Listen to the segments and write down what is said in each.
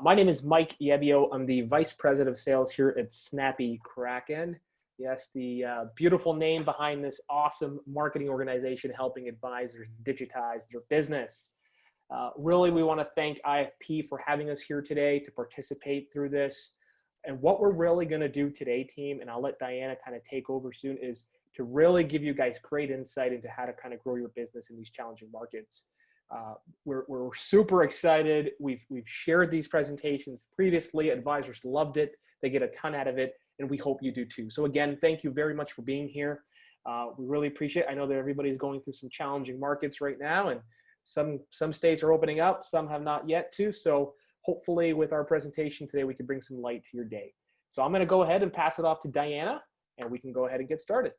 My name is Mike Yebio. I'm the Vice President of Sales here at Snappy Kraken. Yes, the beautiful name behind this awesome marketing organization helping advisors digitize their business. Really, we want to thank IFP for having us here today to participate through this. And what we're really going to do today, team, and I'll let Diana kind of take over soon, is to really give you guys great insight into how to kind of grow your business in these challenging markets. We're super excited. We've shared these presentations previously. Advisors loved it. They get a ton out of it, and we hope you do too. So again, thank you very much for being here. We really appreciate it. I know that everybody's going through some challenging markets right now, and some states are opening up, some have not yet too. So hopefully with our presentation today, we can bring some light to your day. So I'm going to go ahead and pass it off to Diana, and we can go ahead and get started.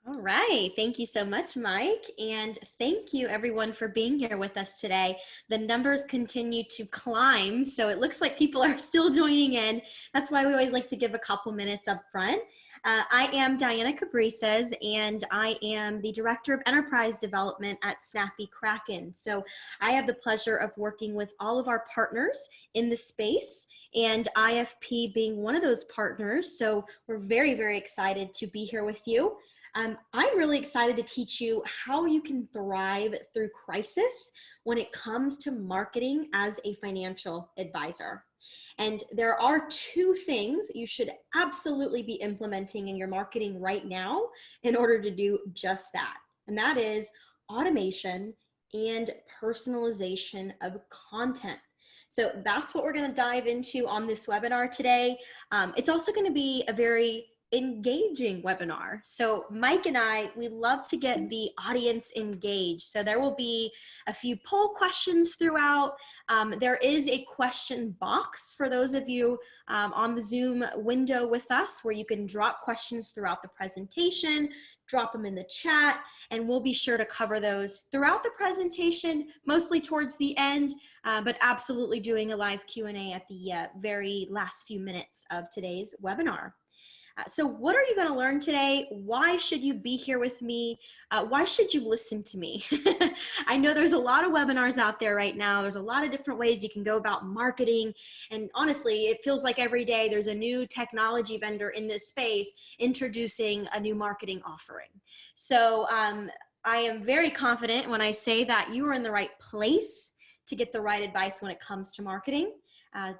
All right. Thank you so much, Mike. And thank you everyone for being here with us today. The numbers continue to climb, so it looks like people are still joining in. That's why we always like to give a couple minutes up front. I am Diana Cabrices, and I am the Director of Enterprise Development at Snappy Kraken. So I have the pleasure of working with all of our partners in the space, and IFP being one of those partners. So we're very, very excited to be here with you. I'm really excited to teach you how you can thrive through crisis when it comes to marketing as a financial advisor. And there are two things you should absolutely be implementing in your marketing right now in order to do just that. And that is automation and personalization of content. So that's what we're going to dive into on this webinar today. It's also going to be a very engaging webinar. So Mike and I, we love to get the audience engaged. So there will be a few poll questions throughout. There is a question box for those of you on the Zoom window with us where you can drop questions throughout the presentation, drop them in the chat, and we'll be sure to cover those throughout the presentation, mostly towards the end, but absolutely doing a live Q&A at the very last few minutes of today's webinar. So what are you going to learn today? Why should you be here with me? Why should you listen to me? I know there's a lot of webinars out there right now. There's a lot of different ways you can go about marketing. And honestly, it feels like every day there's a new technology vendor in this space introducing a new marketing offering. So I am very confident when I say that you are in the right place to get the right advice when it comes to marketing.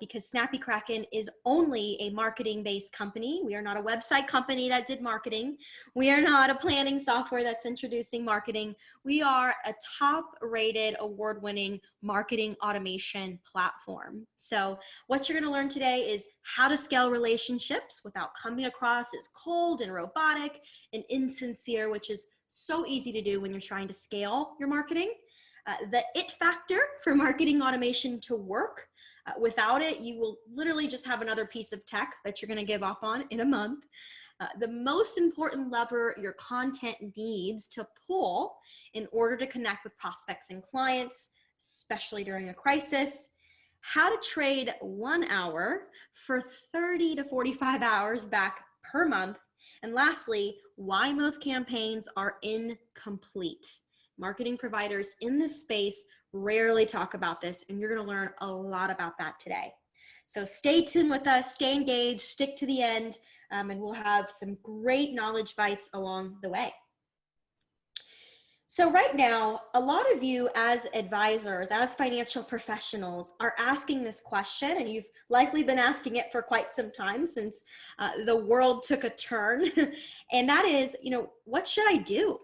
Because Snappy Kraken is only a marketing-based company. We are not a website company that did marketing. We are not a planning software that's introducing marketing. We are a top-rated, award-winning marketing automation platform. So what you're going to learn today is how to scale relationships without coming across as cold and robotic and insincere, which is so easy to do when you're trying to scale your marketing. The it factor for marketing automation to work. Without it, you will literally just have another piece of tech that you're going to give up on in a month. The most important lever your content needs to pull in order to connect with prospects and clients, especially during a crisis. How to trade 1 hour for 30 to 45 hours back per month. And lastly, why most campaigns are incomplete. Marketing providers in this space rarely talk about this, and you're going to learn a lot about that today. So stay tuned with us, stay engaged, stick to the end, and we'll have some great knowledge bites along the way. So right now, a lot of you as advisors, as financial professionals are asking this question, and you've likely been asking it for quite some time since the world took a turn. And that is, what should I do?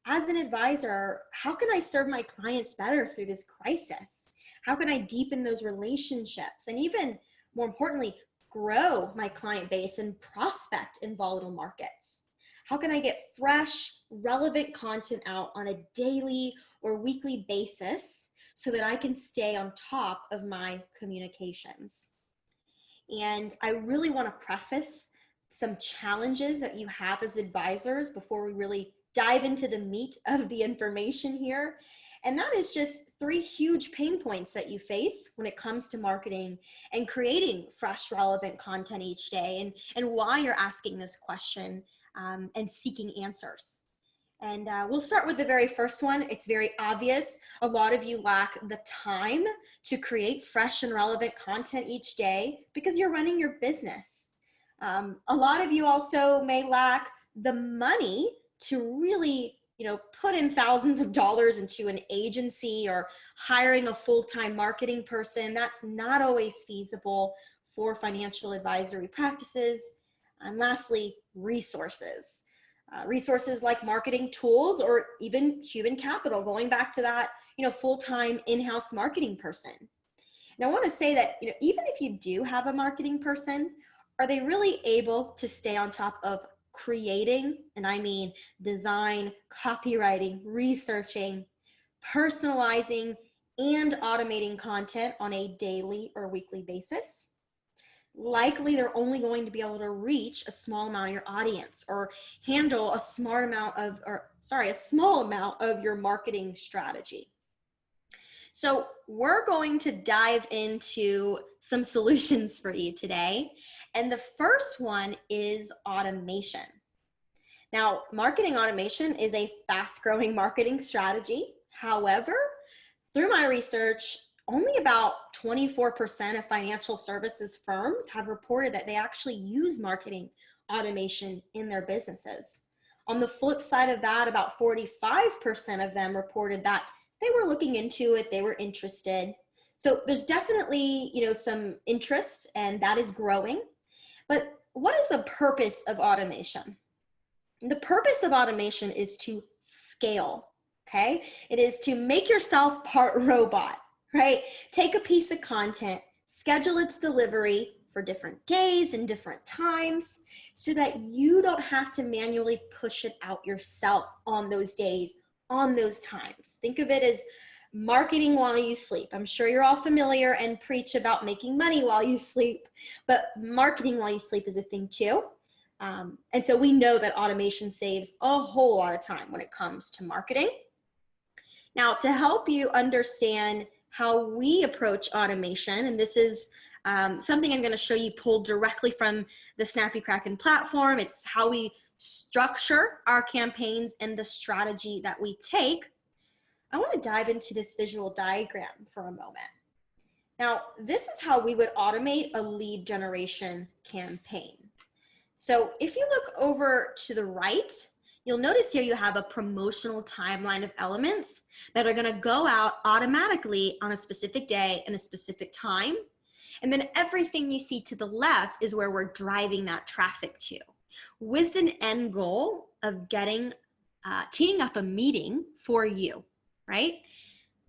As an advisor, how can I serve my clients better through this crisis? How can I deepen those relationships? And even more importantly, grow my client base and prospect in volatile markets? How can I get fresh, relevant content out on a daily or weekly basis so that I can stay on top of my communications? And I really want to preface some challenges that you have as advisors before we really dive into the meat of the information here. And that is just 3 huge pain points that you face when it comes to marketing and creating fresh, relevant content each day, and why you're asking this question and seeking answers. And we'll start with the very first one. It's very obvious. A lot of you lack the time to create fresh and relevant content each day because you're running your business. A lot of you also may lack the money to really, put in thousands of dollars into an agency or hiring a full-time marketing person. That's not always feasible for financial advisory practices. And lastly, resources. Resources like marketing tools or even human capital, going back to that, full-time in-house marketing person. And I want to say that, even if you do have a marketing person, are they really able to stay on top of creating, and I mean design, copywriting, researching, personalizing, and automating content on a daily or weekly basis? Likely they're only going to be able to reach a small amount of your audience or handle a small amount of your marketing strategy. So we're going to dive into some solutions for you today. And the first one is automation. Now, marketing automation is a fast-growing marketing strategy. However, through my research, only about 24% of financial services firms have reported that they actually use marketing automation in their businesses. On the flip side of that, about 45% of them reported that they were looking into it, they were interested. So there's definitely, some interest, and that is growing. But what is the purpose of automation? The purpose of automation is to scale, okay? It is to make yourself part robot. Right? Take a piece of content, schedule its delivery for different days and different times so that you don't have to manually push it out yourself on those days, on those times. Think of it as marketing while you sleep. I'm sure you're all familiar and preach about making money while you sleep, but marketing while you sleep is a thing too. And so we know that automation saves a whole lot of time when it comes to marketing. Now, to help you understand how we approach automation, and this is something I'm going to show you pulled directly from the Snappy Kraken platform. It's how we structure our campaigns and the strategy that we take. I want to dive into this visual diagram for a moment. Now, this is how we would automate a lead generation campaign. So if you look over to the right, you'll notice here you have a promotional timeline of elements that are going to go out automatically on a specific day and a specific time. And then everything you see to the left is where we're driving that traffic to, with an end goal of teeing up a meeting for you, right?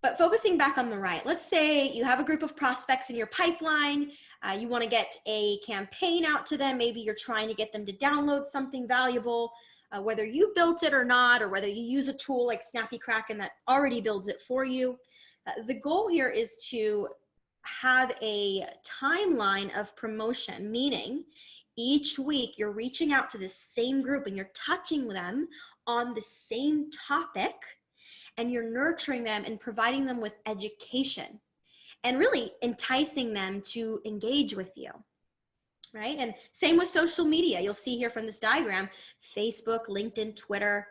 But focusing back on the right, let's say you have a group of prospects in your pipeline. You want to get a campaign out to them. Maybe you're trying to get them to download something valuable. Whether you built it or not, or whether you use a tool like Snappy Kraken that already builds it for you. The goal here is to have a timeline of promotion, meaning each week you're reaching out to the same group and you're touching them on the same topic, and you're nurturing them and providing them with education and really enticing them to engage with you. Right? And same with social media. You'll see here from this diagram, Facebook, LinkedIn, Twitter,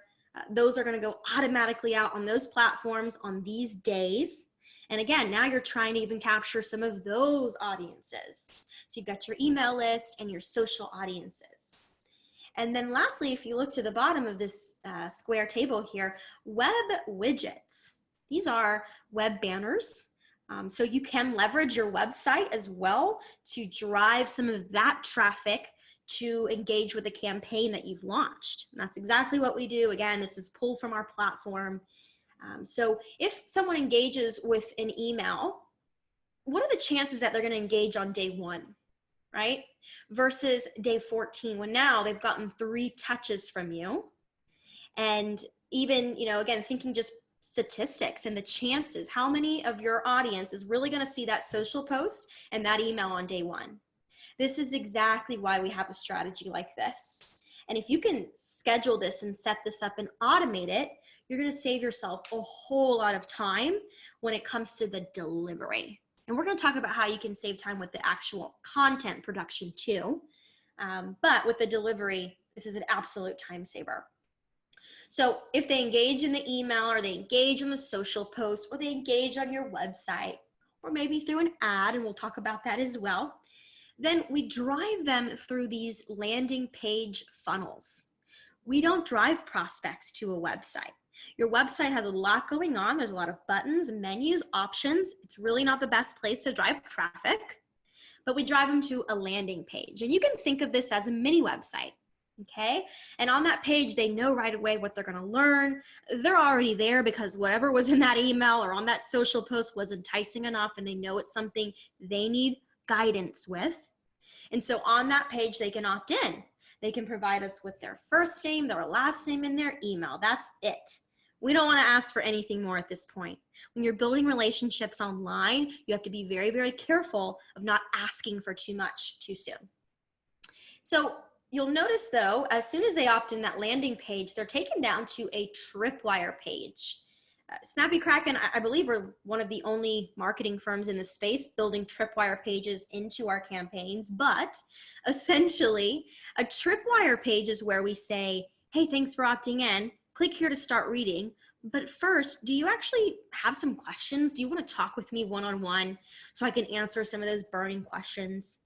those are going to go automatically out on those platforms on these days. And again, now you're trying to even capture some of those audiences. So you've got your email list and your social audiences. And then lastly, if you look to the bottom of this square table here, web widgets. These are web banners. So you can leverage your website as well to drive some of that traffic to engage with the campaign that you've launched. And that's exactly what we do. Again, this is pulled from our platform. So if someone engages with an email, what are the chances that they're going to engage on day 1, right? Versus day 14, when now they've gotten 3 touches from you. And even, again, thinking just statistics and the chances, how many of your audience is really going to see that social post and that email on day 1? This is exactly why we have a strategy like this. And if you can schedule this and set this up and automate it, you're going to save yourself a whole lot of time when it comes to the delivery. And we're going to talk about how you can save time with the actual content production too. But with the delivery, this is an absolute time saver. So if they engage in the email, or they engage in the social post, or they engage on your website, or maybe through an ad, and we'll talk about that as well, then we drive them through these landing page funnels. We don't drive prospects to a website. Your website has a lot going on. There's a lot of buttons, menus, options. It's really not the best place to drive traffic, but we drive them to a landing page. And you can think of this as a mini website. Okay. And on that page, they know right away what they're going to learn. They're already there because whatever was in that email or on that social post was enticing enough, and they know it's something they need guidance with. And so on that page, they can opt in. They can provide us with their first name, their last name, and their email. That's it. We don't want to ask for anything more at this point. When you're building relationships online, you have to be very, very careful of not asking for too much too soon. So you'll notice though, as soon as they opt in that landing page, they're taken down to a tripwire page. Snappy Kraken, I believe, we're one of the only marketing firms in the space building tripwire pages into our campaigns. But essentially, a tripwire page is where we say, hey, thanks for opting in. Click here to start reading. But first, do you actually have some questions? Do you want to talk with me one-on-one so I can answer some of those burning questions?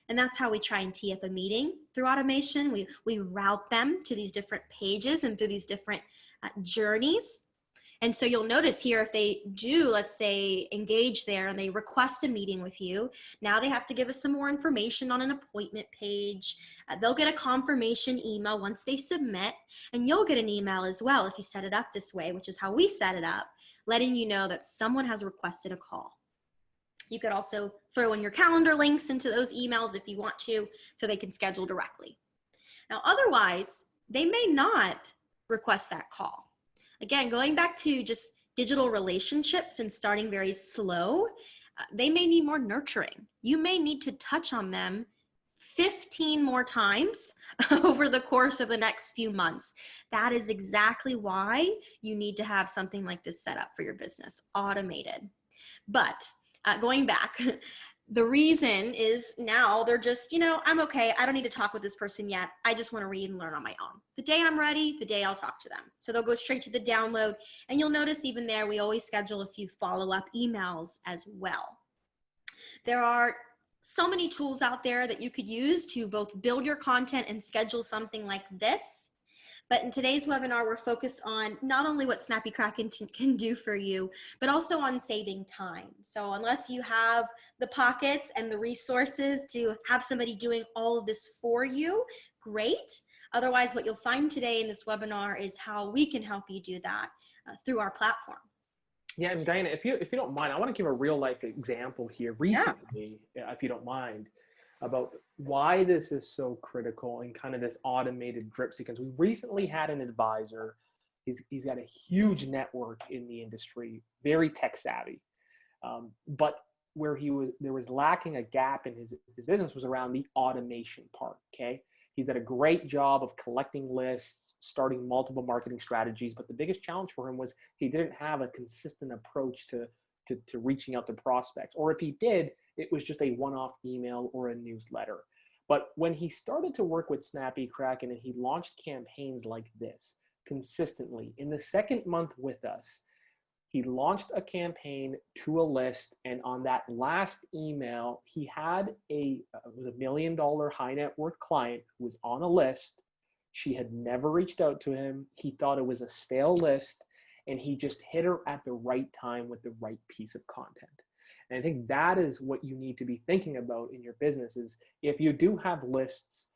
And that's how we try and tee up a meeting through automation. We route them to these different pages and through these different journeys. And so you'll notice here, if they do, let's say, engage there and they request a meeting with you, now they have to give us some more information on an appointment page. They'll get a confirmation email once they submit, and you'll get an email as well if you set it up this way, which is how we set it up, letting you know that someone has requested a call. You could also throw in your calendar links into those emails if you want to, so they can schedule directly. Now, otherwise, they may not request that call. Again, going back to just digital relationships and starting very slow, they may need more nurturing. You may need to touch on them 15 more times over the course of the next few months. That is exactly why you need to have something like this set up for your business, automated. But going back, the reason is now they're just, I'm okay. I don't need to talk with this person yet. I just want to read and learn on my own. The day I'm ready, the day I'll talk to them. So they'll go straight to the download. And you'll notice even there, we always schedule a few follow-up emails as well. There are so many tools out there that you could use to both build your content and schedule something like this. But in today's webinar, we're focused on not only what Snappy Kraken can do for you, but also on saving time. So unless you have the pockets and the resources to have somebody doing all of this for you, great. Otherwise, what you'll find today in this webinar is how we can help you do that through our platform. Yeah, and Diana, if you don't mind, I want to give a real life example here recently, if you don't mind, about why this is so critical and kind of this automated drip sequence. We recently had an advisor. He's got a huge network in the industry, very tech savvy, but where there was lacking a gap in his business was around the automation part. Okay, he did a great job of collecting lists, starting multiple marketing strategies, but the biggest challenge for him was he didn't have a consistent approach to reaching out to prospects, or if he did, it was just a one-off email or a newsletter. But when he started to work with Snappy Kraken and he launched campaigns like this consistently, in the second month with us, he launched a campaign to a list, and on that last email, he had it was $1 million high net worth client who was on a list. She had never reached out to him. He thought it was a stale list, and he just hit her at the right time with the right piece of content. And I think that is what you need to be thinking about in your business is if you do have lists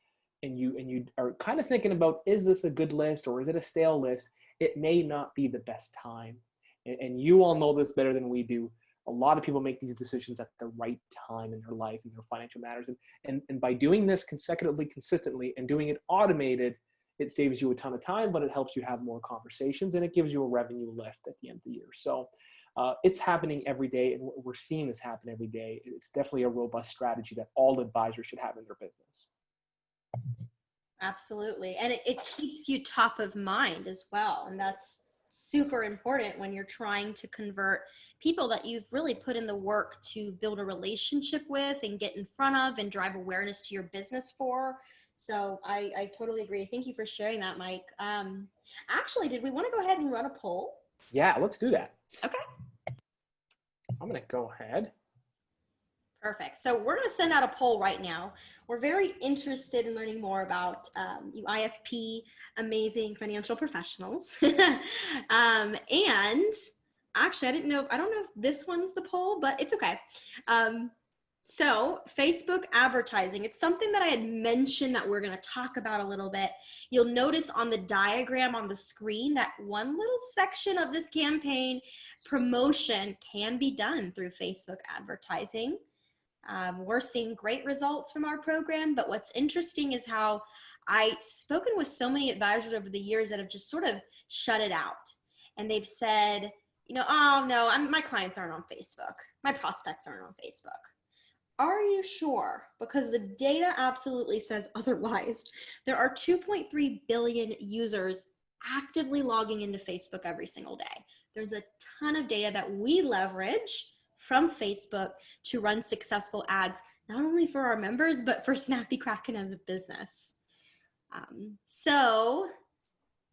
and you are kind of thinking about, is this a good list or is it a stale list? It may not be the best time. And you all know this better than we do. A lot of people make these decisions at the right time in their life and their financial matters. And by doing this consecutively, consistently, and doing it automated, it saves you a ton of time, but it helps you have more conversations and it gives you a revenue lift at the end of the year. So it's happening every day, and we're seeing this happen every day. It's definitely a robust strategy that all advisors should have in their business. Absolutely. And it keeps you top of mind as well. And that's super important when you're trying to convert people that you've really put in the work to build a relationship with and get in front of and drive awareness to your business for. So I totally agree. Thank you for sharing that, Mike. Actually, did we want to go ahead and run a poll? Yeah, let's do that. Okay. I'm going to go ahead. Perfect. So we're going to send out a poll right now. We're very interested in learning more about you IFP, amazing financial professionals. And actually, I don't know if this one's the poll, but it's okay. So Facebook advertising, it's something that I had mentioned that we're going to talk about a little bit. You'll notice on the diagram on the screen that one little section of this campaign promotion can be done through Facebook advertising. We're seeing great results from our program, but what's interesting is how I've spoken with so many advisors over the years that have just sort of shut it out. And they've said, you know, oh no, my clients aren't on Facebook. My prospects aren't on Facebook. Are you sure? Because the data absolutely says otherwise. There are 2.3 billion users actively logging into Facebook every single day. There's a ton of data that we leverage from Facebook to run successful ads, not only for our members, but for Snappy Kraken as a business. So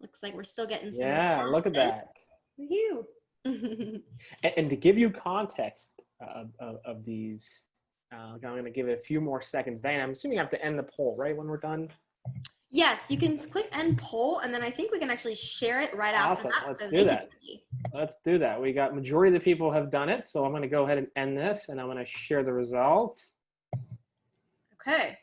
looks like we're still getting some. Yeah, look at that. You. And to give you context of these, I'm going to give it a few more seconds. Diane, I'm assuming I have to end the poll, right, when we're done? Yes, you can click end poll, and then I think we can actually share it right after that. Let's do that. Let's do that. We got majority of the people have done it, so I'm going to go ahead and end this, and I'm going to share the results. Okay.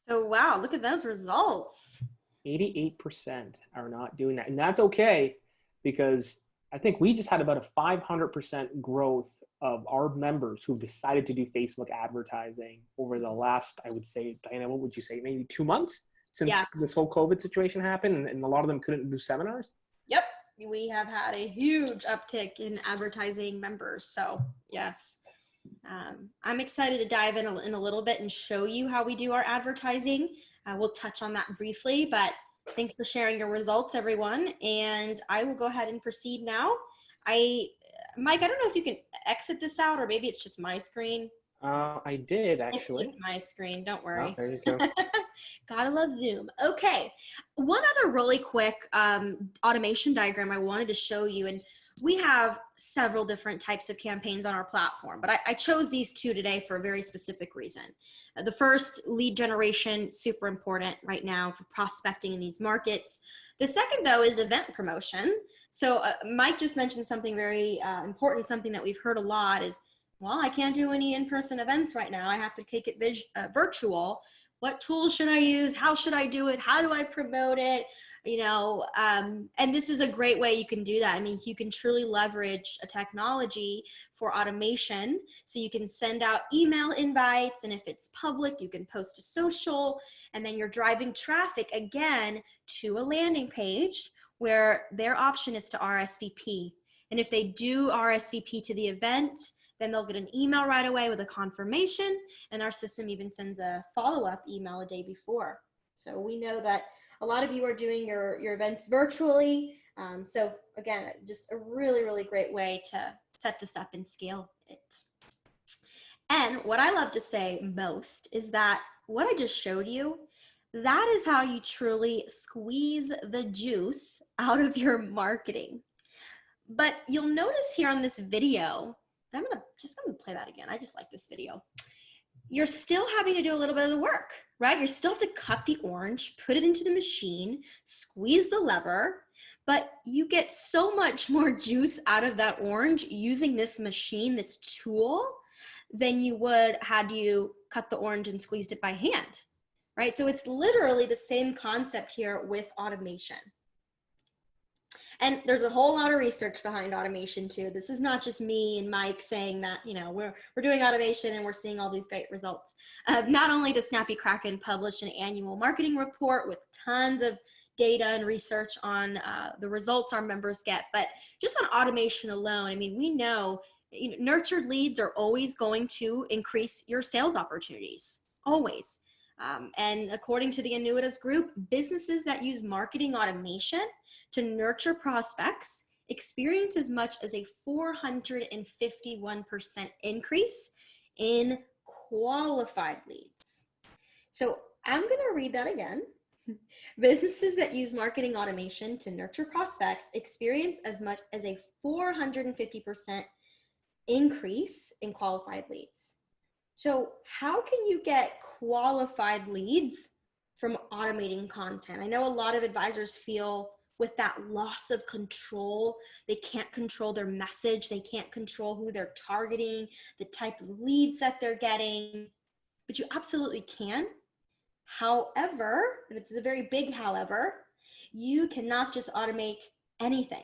So, wow, look at those results. 88% are not doing that, and that's okay because I think we just had about a 500% growth of our members who've decided to do Facebook advertising over the last, I would say, Diana, what would you say, maybe 2 months? Since this whole COVID situation happened and a lot of them couldn't do seminars? Yep. We have had a huge uptick in advertising members. So yes, I'm excited to dive in a little bit and show you how we do our advertising. We'll touch on that briefly, but thanks for sharing your results, everyone. And I will go ahead and proceed now. Mike, I don't know if you can exit this out or maybe it's just my screen. I did actually. It's just my screen, don't worry. Oh, there you go. Gotta love Zoom. Okay, one other really quick automation diagram I wanted to show you, and we have several different types of campaigns on our platform, but I chose these two today for a very specific reason. The first, lead generation, super important right now for prospecting in these markets. The second, though, is event promotion. So Mike just mentioned something very important, something that we've heard a lot is, well, I can't do any in-person events right now. I have to take it virtual. What tools should I use? How should I do it? How do I promote it? You know, and this is a great way you can do that. I mean, you can truly leverage a technology for automation. So you can send out email invites, and if it's public, you can post to social, and then you're driving traffic again to a landing page where their option is to RSVP. And if they do RSVP to the event, then they'll get an email right away with a confirmation, and our system even sends a follow-up email a day before. So we know that a lot of you are doing your events virtually. So again, just a really, really great way to set this up and scale it. And what I love to say most is that what I just showed you, that is how you truly squeeze the juice out of your marketing. But you'll notice here on this video, I'm gonna play that again. I just like this video. You're still having to do a little bit of the work, right? You still have to cut the orange, put it into the machine, squeeze the lever, but you get so much more juice out of that orange using this machine, this tool, than you would had you cut the orange and squeezed it by hand, right? So it's literally the same concept here with automation. And there's a whole lot of research behind automation too. This is not just me and Mike saying that, you know, we're doing automation and we're seeing all these great results. Not only does Snappy Kraken publish an annual marketing report with tons of data and research on the results our members get, but just on automation alone, I mean, we know, nurtured leads are always going to increase your sales opportunities, always. And according to the Annuitas Group, businesses that use marketing automation to nurture prospects experience as much as a 451% increase in qualified leads. So I'm going to read that again. Businesses that use marketing automation to nurture prospects experience as much as a 450% increase in qualified leads. So how can you get qualified leads from automating content? I know a lot of advisors feel with that loss of control. They can't control their message. They can't control who they're targeting, the type of leads that they're getting, but you absolutely can. However, and it's a very big however, you cannot just automate anything.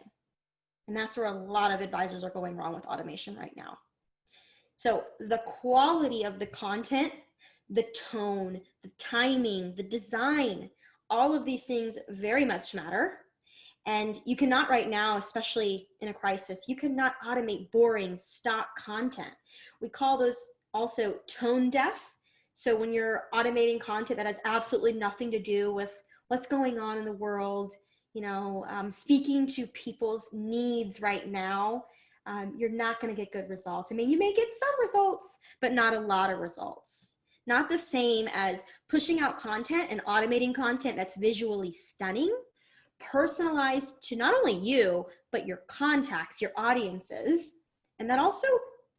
And that's where a lot of advisors are going wrong with automation right now. So the quality of the content, the tone, the timing, the design, all of these things very much matter. And you cannot right now, especially in a crisis, you cannot automate boring stock content. We call those also tone deaf. So when you're automating content that has absolutely nothing to do with what's going on in the world, speaking to people's needs right now, you're not going to get good results. I mean, you may get some results, but not a lot of results. Not the same as pushing out content and automating content that's visually stunning, personalized to not only you, but your contacts, your audiences, and that also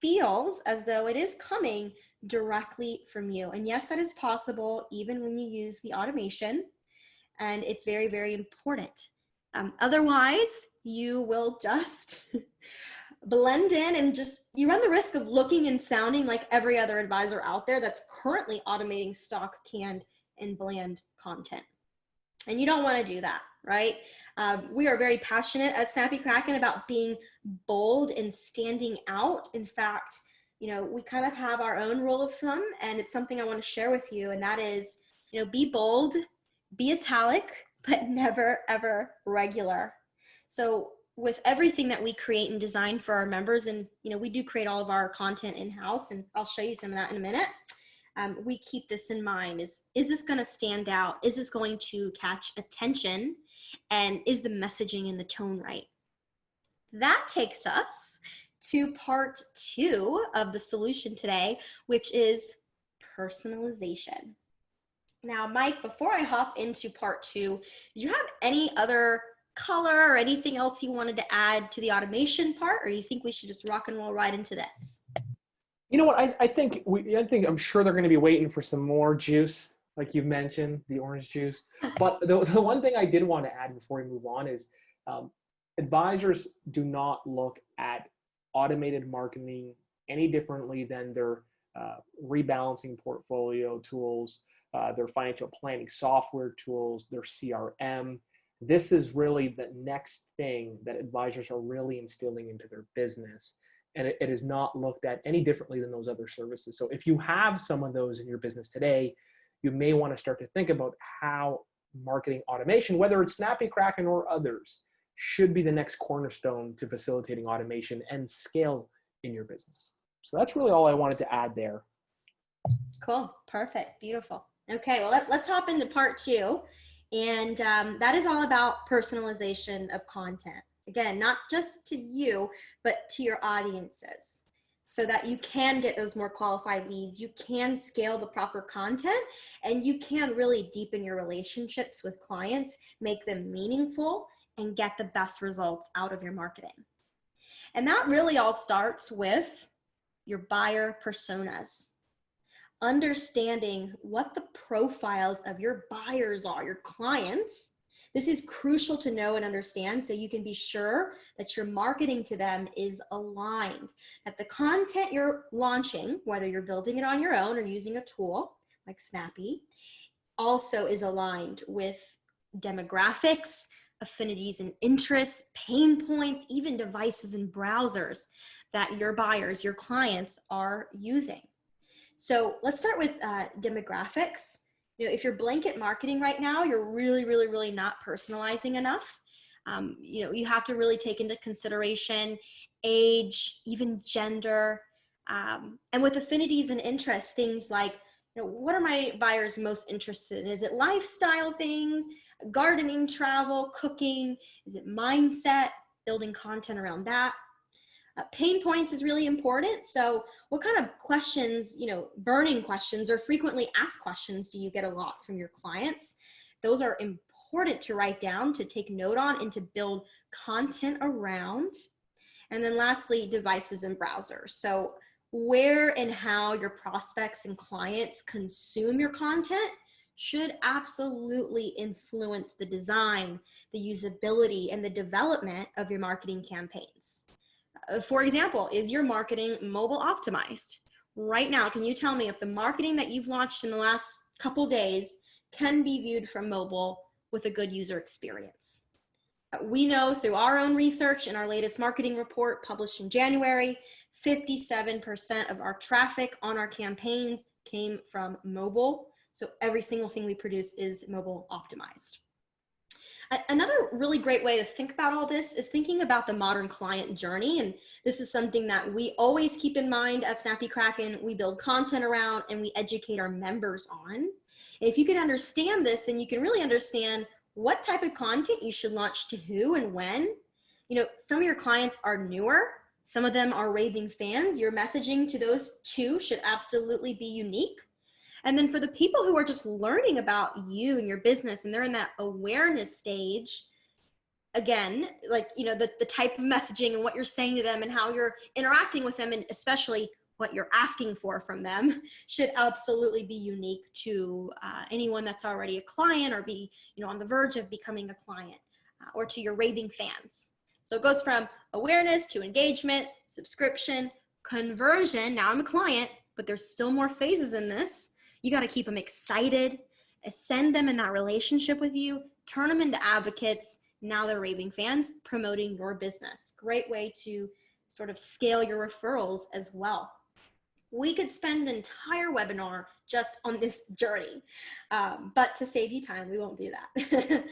feels as though it is coming directly from you. And yes, that is possible even when you use the automation, and it's very, very important. Otherwise, you will just blend in and you run the risk of looking and sounding like every other advisor out there that's currently automating stock, canned, and bland content. And you don't want to do that, right? We are very passionate at Snappy Kraken about being bold and standing out. In fact, we kind of have our own rule of thumb, and it's something I want to share with you. And that is, be bold, be italic, but never, ever regular. So with everything that we create and design for our members, and, we do create all of our content in-house, and I'll show you some of that in a minute. We keep this in mind. Is this going to stand out? Is this going to catch attention? And is the messaging and the tone right? That takes us to part 2 of the solution today, which is personalization. Now, Mike, before I hop into part 2, do you have any other color or anything else you wanted to add to the automation part, or you think we should just rock and roll right into this? You know what? I think I'm sure they're going to be waiting for some more juice, like you've mentioned, the orange juice. But the one thing I did want to add before we move on is advisors do not look at automated marketing any differently than their rebalancing portfolio tools, their financial planning software tools, their CRM. This is really the next thing that advisors are really instilling into their business. And it is not looked at any differently than those other services. So if you have some of those in your business today, you may want to start to think about how marketing automation, whether it's Snappy, Kraken, or others, should be the next cornerstone to facilitating automation and scale in your business. So that's really all I wanted to add there. Cool. Perfect. Beautiful. Okay. Well, let's hop into part 2. And that is all about personalization of content. Again, not just to you, but to your audiences, so that you can get those more qualified leads, you can scale the proper content, and you can really deepen your relationships with clients, make them meaningful, and get the best results out of your marketing. And that really all starts with your buyer personas. Understanding what the profiles of your buyers are, your clients. This is crucial to know and understand so you can be sure that your marketing to them is aligned, that the content you're launching, whether you're building it on your own or using a tool like Snappy, also is aligned with demographics, affinities and interests, pain points, even devices and browsers that your buyers, your clients are using. So let's start with demographics. If you're blanket marketing right now, you're really not personalizing enough. You have to really take into consideration age, even gender, and with affinities and interests, things like, what are my buyers most interested in? Is it lifestyle things, gardening, travel, cooking? Is it mindset, building content around that? Pain points is really important. So what kind of questions, burning questions or frequently asked questions do you get a lot from your clients? Those are important to write down, to take note on, and to build content around. And then lastly, devices and browsers. So where and how your prospects and clients consume your content should absolutely influence the design, the usability, and the development of your marketing campaigns. For example, is your marketing mobile optimized? Right now, can you tell me if the marketing that you've launched in the last couple days can be viewed from mobile with a good user experience? We know through our own research in our latest marketing report published in January, 57% of our traffic on our campaigns came from mobile. So every single thing we produce is mobile optimized. Another really great way to think about all this is thinking about the modern client journey. And this is something that we always keep in mind at Snappy Kraken. We build content around and we educate our members on. And if you can understand this, then you can really understand what type of content you should launch to who and when. You know, some of your clients are newer. Some of them are raving fans. Your messaging to those two should absolutely be unique. And then for the people who are just learning about you and your business and they're in that awareness stage, again, like, you know, the type of messaging and what you're saying to them and how you're interacting with them, and especially what you're asking for from them, should absolutely be unique to anyone that's already a client or be, you know, on the verge of becoming a client, or to your raving fans. So it goes from awareness to engagement, subscription, conversion. Now I'm a client, but there's still more phases in this. You got to keep them excited, send them in that relationship with you, turn them into advocates. Now they're raving fans, promoting your business. Great way to sort of scale your referrals as well. We could spend an entire webinar just on this journey, but to save you time, we won't do that.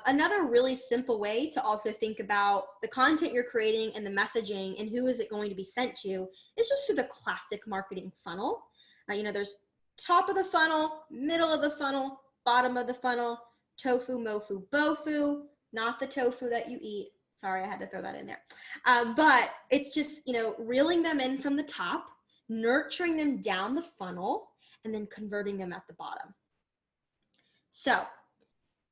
Another really simple way to also think about the content you're creating and the messaging and who is it going to be sent to is just through the classic marketing funnel. You know, there's top of the funnel, middle of the funnel, bottom of the funnel, tofu, mofu, bofu, not the tofu that you eat. Sorry, I had to throw that in there. But it's just, you know, reeling them in from the top, nurturing them down the funnel, and then converting them at the bottom. So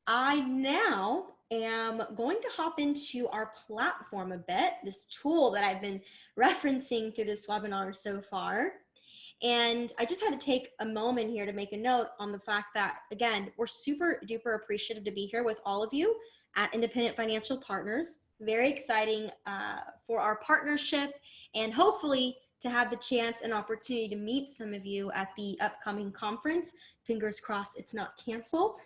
I now am going to hop into our platform a bit, this tool that I've been referencing through this webinar so far. And I just had to take a moment here to make a note on the fact that, again, we're super duper appreciative to be here with all of you at Independent Financial Partners. Very exciting for our partnership, and hopefully to have the chance and opportunity to meet some of you at the upcoming conference. Fingers crossed it's not canceled.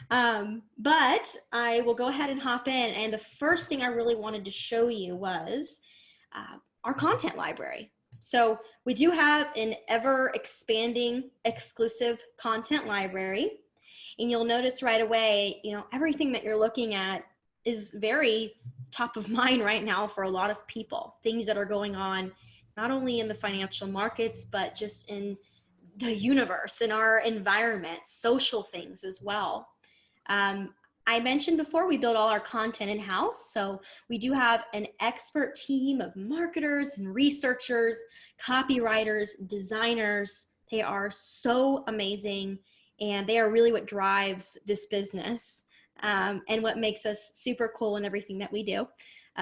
But I will go ahead and hop in. And the first thing I really wanted to show you was our content library. So we do have an ever expanding exclusive content library, and you'll notice right away, you know, everything that you're looking at is very top of mind right now for a lot of people. Things that are going on, not only in the financial markets, but just in the universe, in our environment, social things as well. I mentioned before, we build all our content in-house. So we do have an expert team of marketers and researchers, copywriters, designers. They are so amazing, and they are really what drives this business and what makes us super cool in everything that we do.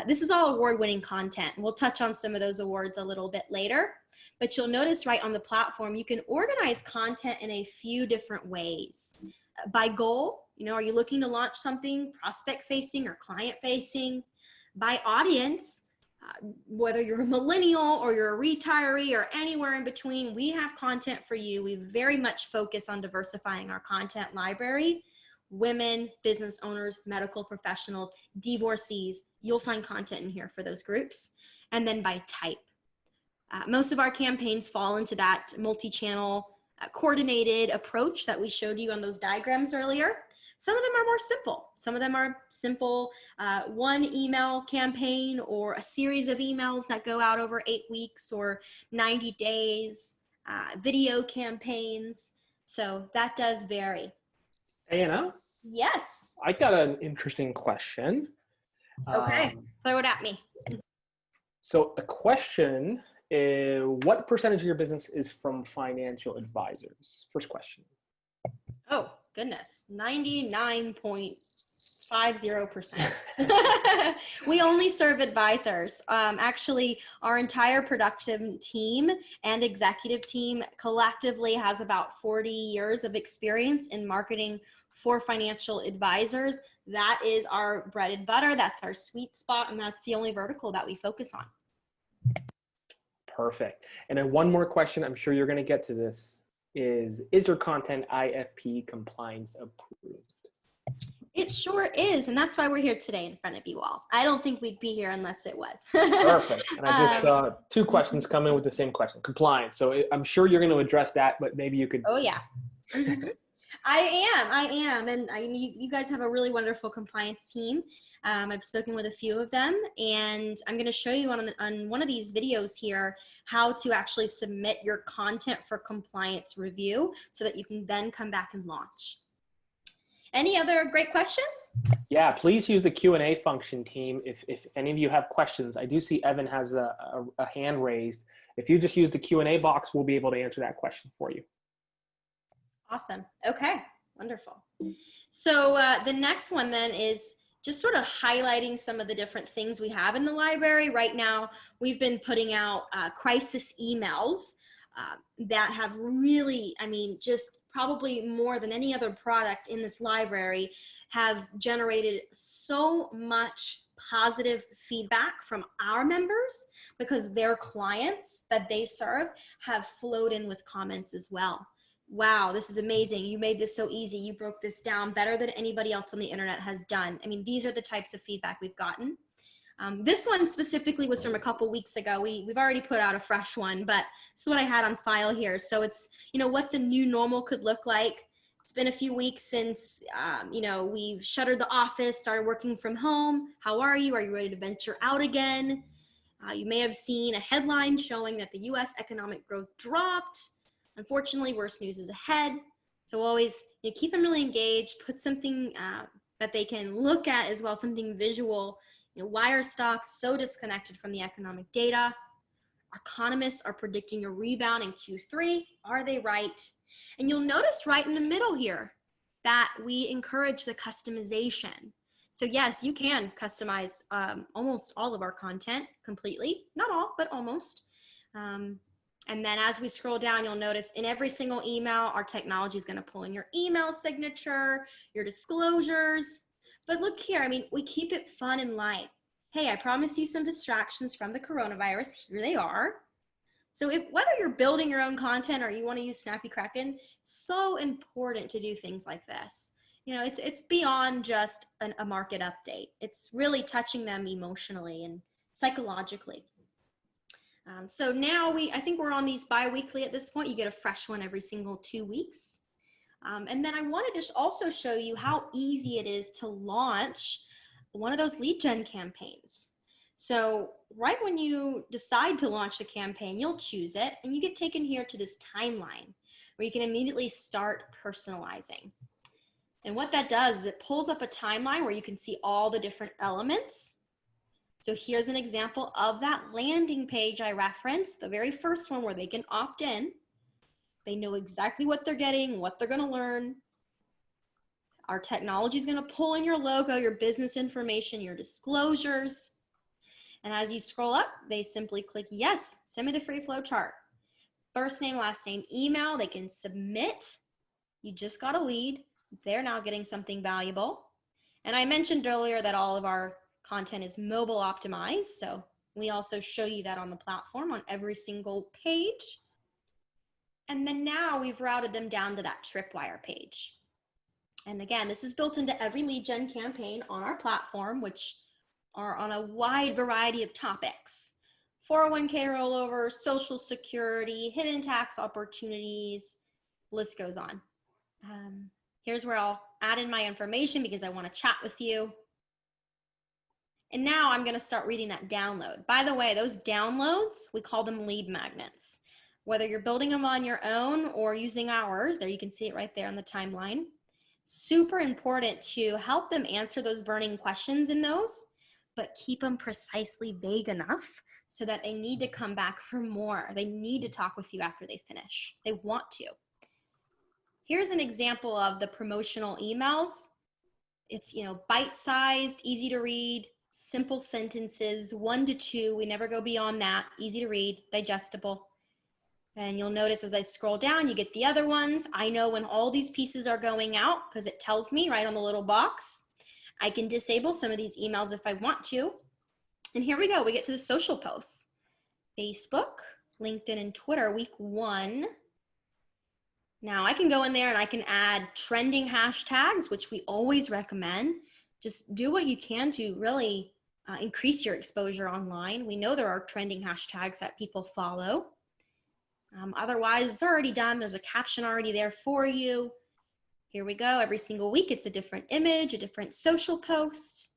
This is all award-winning content. We'll touch on some of those awards a little bit later, but you'll notice right on the platform, you can organize content in a few different ways. By goal, you know, are you looking to launch something prospect-facing or client-facing? By audience, whether you're a millennial or you're a retiree or anywhere in between, we have content for you. We very much focus on diversifying our content library. Women, business owners, medical professionals, divorcees, you'll find content in here for those groups. And then by type. Most of our campaigns fall into that multi-channel coordinated approach that we showed you on those diagrams earlier. Some of them are more simple. Some of them are simple, one email campaign or a series of emails that go out over 8 weeks or 90 days, video campaigns. So that does vary. Anna? Yes. I got an interesting question. Okay, throw it at me. So a question is, what percentage of your business is from financial advisors? First question. Oh, goodness. 99.50%. We only serve advisors. Actually, our entire production team and executive team collectively has about 40 years of experience in marketing for financial advisors. That is our bread and butter. That's our sweet spot. And that's the only vertical that we focus on. Perfect. And then one more question, I'm sure you're going to get to this, is your content IFP compliance approved? It sure is, and that's why we're here today in front of you all. I don't think we'd be here unless it was. Perfect. And I just saw two questions come in with the same question, compliance. So I'm sure you're going to address that, but maybe you could. Oh, yeah. I am. And you guys have a really wonderful compliance team. I've spoken with a few of them, and I'm going to show you on one of these videos here how to actually submit your content for compliance review so that you can then come back and launch. Any other great questions? Yeah, please use the Q&A function, team. If any of you have questions, I do see Evan has a hand raised. If you just use the Q&A box, we'll be able to answer that question for you. Awesome. Okay, wonderful. So the next one then is just sort of highlighting some of the different things we have in the library. Right now, we've been putting out crisis emails that have really, I mean, just probably more than any other product in this library, have generated so much positive feedback from our members because their clients that they serve have flowed in with comments as well. Wow, this is amazing. You made this so easy. You broke this down better than anybody else on the internet has done. I mean, these are the types of feedback we've gotten. This one specifically was from a couple weeks ago. We've already put out a fresh one, but this is what I had on file here. So it's, you know, what the new normal could look like. It's been a few weeks since, you know, we've shuttered the office, started working from home. How are you? Are you ready to venture out again? You may have seen a headline showing that the U.S. economic growth dropped. Unfortunately, worse news is ahead. So always, you know, keep them really engaged, put something that they can look at as well, something visual. You know, why are stocks so disconnected from the economic data? Economists are predicting a rebound in Q3. Are they right? And you'll notice right in the middle here that we encourage the customization. So yes, you can customize almost all of our content completely. Not all, but almost. And then as we scroll down, you'll notice in every single email, our technology is going to pull in your email signature, your disclosures. But look here, I mean, we keep it fun and light. Hey, I promise you some distractions from the coronavirus. Here they are. So whether you're building your own content or you want to use Snappy Kraken, so important to do things like this. You know, it's beyond just a market update. It's really touching them emotionally and psychologically. So now I think we're on these bi-weekly at this point. You get a fresh one every single 2 weeks. And then I wanted to also show you how easy it is to launch one of those lead gen campaigns. So right when you decide to launch the campaign, you'll choose it and you get taken here to this timeline where you can immediately start personalizing. And what that does is it pulls up a timeline where you can see all the different elements. So here's an example of that landing page I referenced, the very first one where they can opt in. They know exactly what they're getting, what they're going to learn. Our technology is going to pull in your logo, your business information, your disclosures. And as you scroll up, they simply click yes, send me the free flow chart. First name, last name, email, they can submit. You just got a lead. They're now getting something valuable. And I mentioned earlier that all of our content is mobile optimized. So we also show you that on the platform on every single page. And then now we've routed them down to that tripwire page. And again, this is built into every lead gen campaign on our platform, which are on a wide variety of topics. 401k rollover, social security, hidden tax opportunities, list goes on. Here's where I'll add in my information because I want to chat with you. And now I'm going to start reading that download. By the way, those downloads, we call them lead magnets. Whether you're building them on your own or using ours, there you can see it right there on the timeline. Super important to help them answer those burning questions in those, but keep them precisely vague enough so that they need to come back for more. They need to talk with you after they finish. They want to. Here's an example of the promotional emails. It's, bite-sized, easy to read, simple sentences, 1 to 2. We never go beyond that. Easy to read, digestible. And you'll notice as I scroll down, you get the other ones. I know when all these pieces are going out because it tells me right on the little box. I can disable some of these emails if I want to. And here we go. We get to the social posts. Facebook, LinkedIn, and Twitter, week 1. Now I can go in there and I can add trending hashtags, which we always recommend. Just do what you can to really increase your exposure online. We know there are trending hashtags that people follow. Otherwise, it's already done. There's a caption already there for you. Here we go. Every single week, it's a different image, a different social post.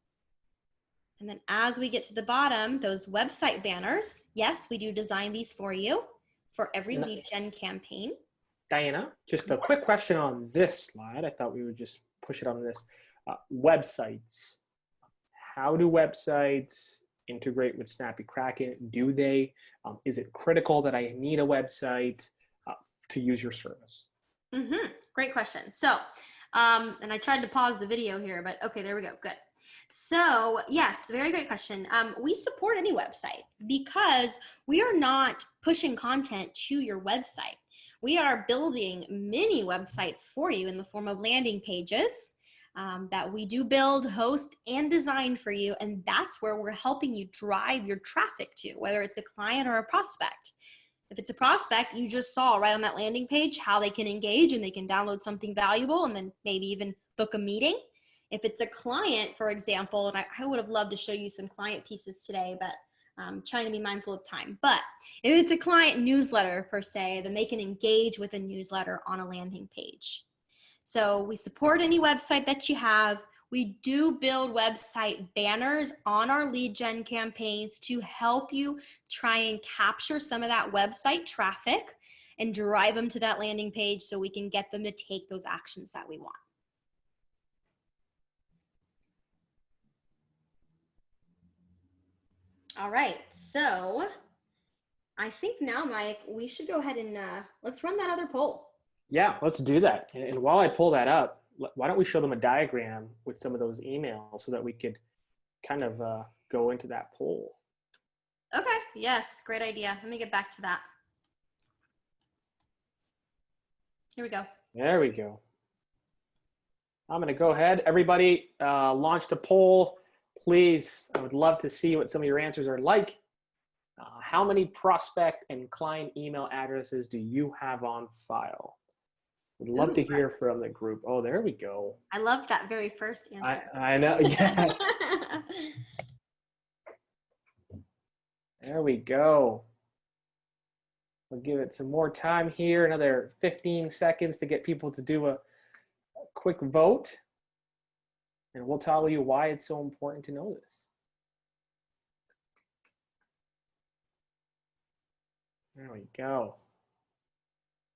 And then as we get to the bottom, those website banners, yes, we do design these for you for every lead gen campaign. Diana, just a quick question on this slide. I thought we would just push it on this. Websites. How do websites integrate with Snappy Kraken? Do they? Is it critical that I need a website to use your service? Great question. So, and I tried to pause the video here, but okay, there we go. Good. So yes, very great question. We support any website because we are not pushing content to your website. We are building mini websites for you in the form of landing pages that we do build, host, and design for you. And that's where we're helping you drive your traffic to, whether it's a client or a prospect. If it's a prospect, you just saw right on that landing page how they can engage and they can download something valuable and then maybe even book a meeting. If it's a client, for example, and I would have loved to show you some client pieces today, but I'm trying to be mindful of time. But if it's a client newsletter per se, then they can engage with a newsletter on a landing page. So we support any website that you have. We do build website banners on our lead gen campaigns to help you try and capture some of that website traffic and drive them to that landing page so we can get them to take those actions that we want. All right, so I think now, Mike, we should go ahead and let's run that other poll. Yeah, let's do that. And while I pull that up, why don't we show them a diagram with some of those emails so that we could kind of go into that poll. Okay, yes, great idea. Let me get back to that. Here we go. There we go. I'm going to go ahead. Everybody launch the poll. Please, I would love to see what some of your answers are like. How many prospect and client email addresses do you have on file? Would love to hear from the group. Oh, there we go. I love that very first answer. I know, yeah. There we go. We'll give it some more time here, another 15 seconds to get people to do a quick vote. And we'll tell you why it's so important to know this. There we go.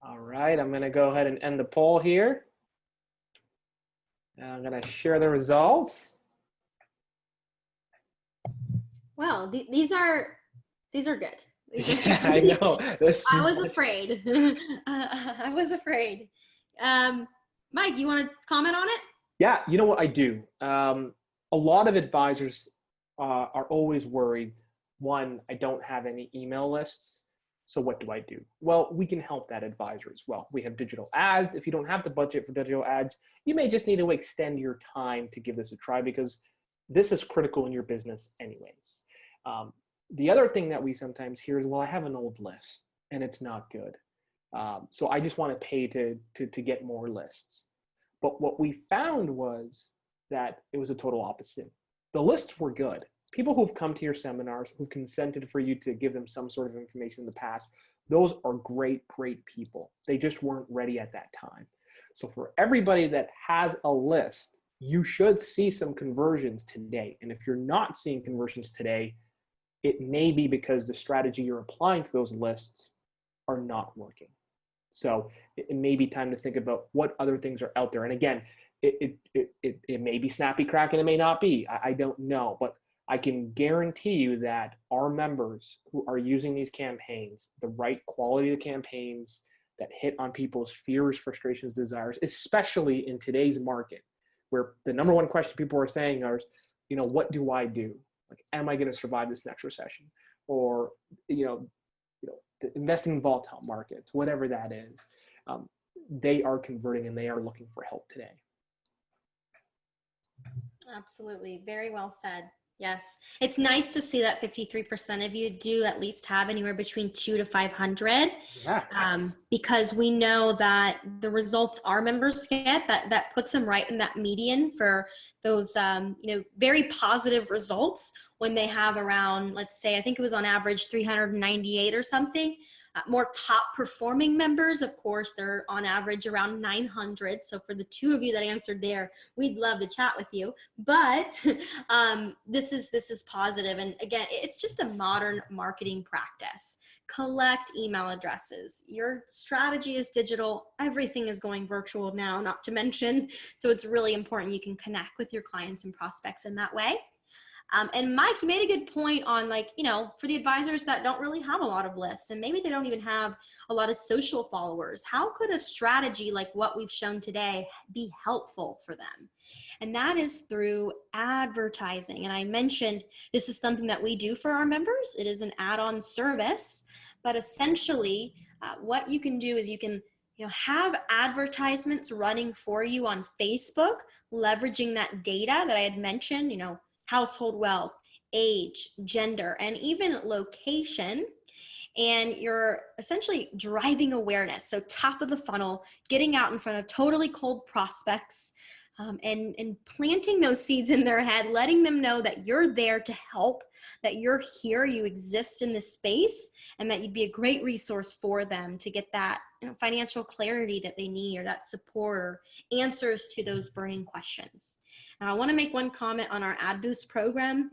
All right, I'm going to go ahead and end the poll here. Now I'm going to share the results. Well, these are good. Yeah, I know. I was afraid. I was afraid. Mike, you want to comment on it? Yeah, you know what I do. A lot of advisors are always worried. One, I don't have any email lists. So what do I do? Well, we can help that advisor as well. We have digital ads. If you don't have the budget for digital ads, you may just need to extend your time to give this a try because this is critical in your business anyways. The other thing that we sometimes hear is, well, I have an old list and it's not good. So I just want to pay to get more lists. But what we found was that it was a total opposite. The lists were good. People who've come to your seminars, who've consented for you to give them some sort of information in the past, those are great, great people. They just weren't ready at that time. So for everybody that has a list, you should see some conversions today. And if you're not seeing conversions today, it may be because the strategy you're applying to those lists are not working. So it may be time to think about what other things are out there. And again, it may be Snappy Kraken, it may not be. I don't know, but I can guarantee you that our members who are using these campaigns, the right quality of campaigns, that hit on people's fears, frustrations, desires, especially in today's market, where the number one question people are saying are, what do I do? Like, am I going to survive this next recession? Or, the investing in volatile markets, whatever that is, they are converting and they are looking for help today. Absolutely. Very well said. Yes. It's nice to see that 53% of you do at least have anywhere between 2 to 500. Yeah. Because we know that the results our members get, that puts them right in that median for those, very positive results when they have around, let's say, I think it was on average 398 or something. More top performing members, of course, they're on average around 900. So for the two of you that answered there, we'd love to chat with you. But this is positive. And again, it's just a modern marketing practice. Collect email addresses. Your strategy is digital. Everything is going virtual now, not to mention. So it's really important you can connect with your clients and prospects in that way. And Mike, you made a good point on for the advisors that don't really have a lot of lists and maybe they don't even have a lot of social followers, how could a strategy like what we've shown today be helpful for them? And that is through advertising. And I mentioned this is something that we do for our members. It is an add-on service, but essentially what you can do is you can have advertisements running for you on Facebook, leveraging that data that I had mentioned, household wealth, age, gender, and even location. And you're essentially driving awareness. So top of the funnel, getting out in front of totally cold prospects and planting those seeds in their head, letting them know that you're there to help, that you're here, you exist in this space, and that you'd be a great resource for them to get that financial clarity that they need, or that support, or answers to those burning questions. Now, I want to make one comment on our Ad Boost program.